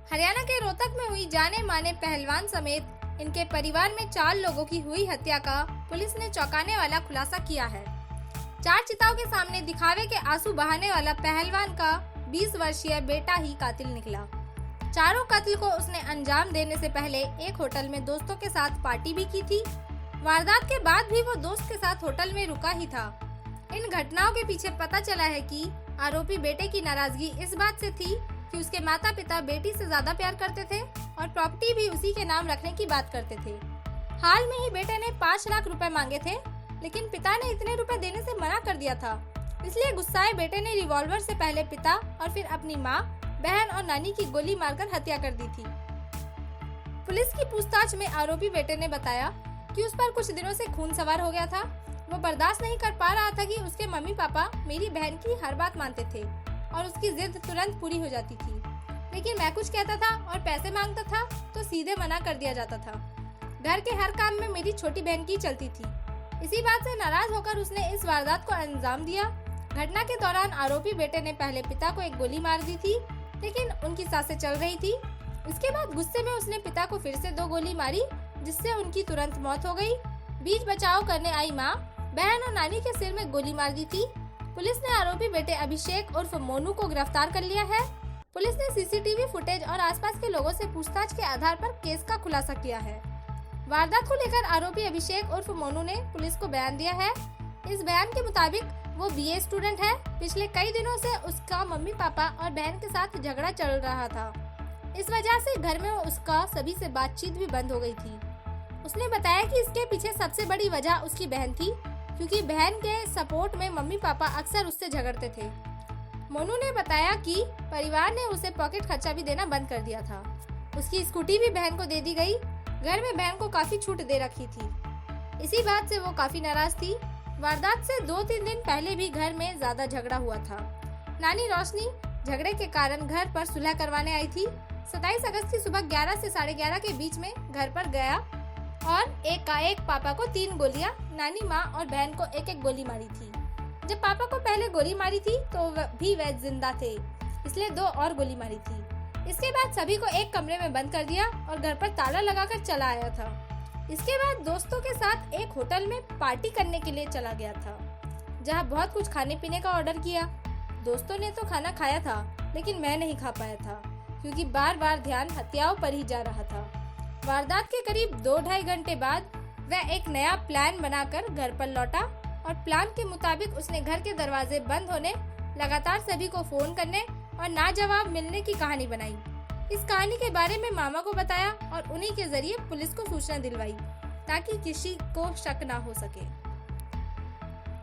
हरियाणा के रोहतक में हुई जाने माने पहलवान समेत इनके परिवार में 4 लोगों की हुई हत्या का पुलिस ने चौंकाने वाला खुलासा किया है। 4 चिताओं के सामने दिखावे के आंसू बहाने वाला पहलवान का 20 वर्षीय बेटा ही कातिल निकला। चारों कत्ल को उसने अंजाम देने से पहले एक होटल में दोस्तों के साथ पार्टी भी की थी। वारदात के बाद भी वो दोस्त के साथ होटल में रुका ही था। इन घटनाओं के पीछे पता चला है कि आरोपी बेटे की नाराजगी इस बात से थी कि उसके माता पिता बेटी से ज्यादा प्यार करते थे और प्रॉपर्टी भी उसी के नाम रखने की बात करते थे। हाल में ही बेटे ने 5 लाख रुपए मांगे थे, लेकिन पिता ने इतने रुपए देने से मना कर दिया था। इसलिए गुस्साए बेटे ने रिवॉल्वर से पहले पिता और फिर अपनी माँ, बहन और नानी की गोली मारकर हत्या कर दी थी। पुलिस की पूछताछ में आरोपी बेटे ने बताया कि उस पर कुछ दिनों से खून सवार हो गया था। वो बर्दाश्त नहीं कर पा रहा था कि उसके मम्मी पापा मेरी बहन की हर बात मानते थे और उसकी जिद तुरंत पूरी हो जाती थी, लेकिन मैं कुछ कहता था और पैसे मांगता था तो सीधे मना कर दिया जाता था। घर के हर काम में मेरी छोटी बहन की चलती थी। इसी बात से नाराज होकर उसने इस वारदात को अंजाम दिया। घटना के दौरान आरोपी बेटे ने पहले पिता को एक गोली मार दी थी, लेकिन उनकी सांसें चल रही थी। इसके बाद गुस्से में उसने पिता को फिर से 2 गोली मारी, जिससे उनकी तुरंत मौत हो गई। बीच बचाव करने आई माँ, बहन और नानी के सिर में गोली मार दी थी। पुलिस ने आरोपी बेटे अभिषेक उर्फ मोनू को गिरफ्तार कर लिया है। पुलिस ने सीसीटीवी फुटेज और आसपास के लोगों से पूछताछ के आधार पर केस का खुलासा किया है। वारदात को लेकर आरोपी अभिषेक उर्फ मोनू ने पुलिस को बयान दिया है। इस बयान के मुताबिक वो बीए स्टूडेंट है। पिछले कई दिनों से उसका मम्मी पापा और बहन के साथ झगड़ा चल रहा था। इस वजह से घर में उसका सभी से बातचीत भी बंद हो गई थी। उसने बताया कि इसके पीछे सबसे बड़ी वजह उसकी बहन थी, क्योंकि बहन के सपोर्ट में मम्मी पापा अक्सर उससे झगड़ते थे। मोनू ने बताया कि परिवार ने उसे पॉकेट खर्चा भी देना बंद कर दिया था। उसकी स्कूटी भी बहन को दे दी गई। घर में बहन को काफी छूट दे रखी थी। इसी बात से वो काफी नाराज थी। वारदात से 2-3 दिन पहले भी घर में ज्यादा झगड़ा हुआ था। नानी रोशनी झगड़े के कारण घर पर सुलह करवाने आई थी। 27 अगस्त की सुबह 11 से 11:30 के बीच में घर पर गया और एकाएक पापा को 3 गोलियां, नानी, माँ और बहन को एक गोली मारी थी। जब पापा को पहले गोली मारी थी तो वह जिंदा थे, इसलिए 2 और गोली मारी थी। इसके बाद सभी को एक कमरे में बंद कर दिया और घर पर ताला लगाकर चला आया था। इसके बाद दोस्तों के साथ एक होटल में पार्टी करने के लिए चला गया था, जहां बहुत कुछ खाने पीने का ऑर्डर किया। दोस्तों ने तो खाना खाया था, लेकिन मैं नहीं खा पाया था, क्योंकि बार-बार ध्यान हत्याओं पर ही जा रहा था। वारदात के करीब 2-2.5 घंटे बाद वह एक नया प्लान बनाकर घर पर लौटा और प्लान के मुताबिक उसने घर के दरवाजे बंद होने, लगातार सभी को फोन करने और ना जवाब मिलने की कहानी बनाई। इस कहानी के बारे में मामा को बताया और उन्हीं के जरिए पुलिस को सूचना दिलवाई, ताकि किसी को शक ना हो सके।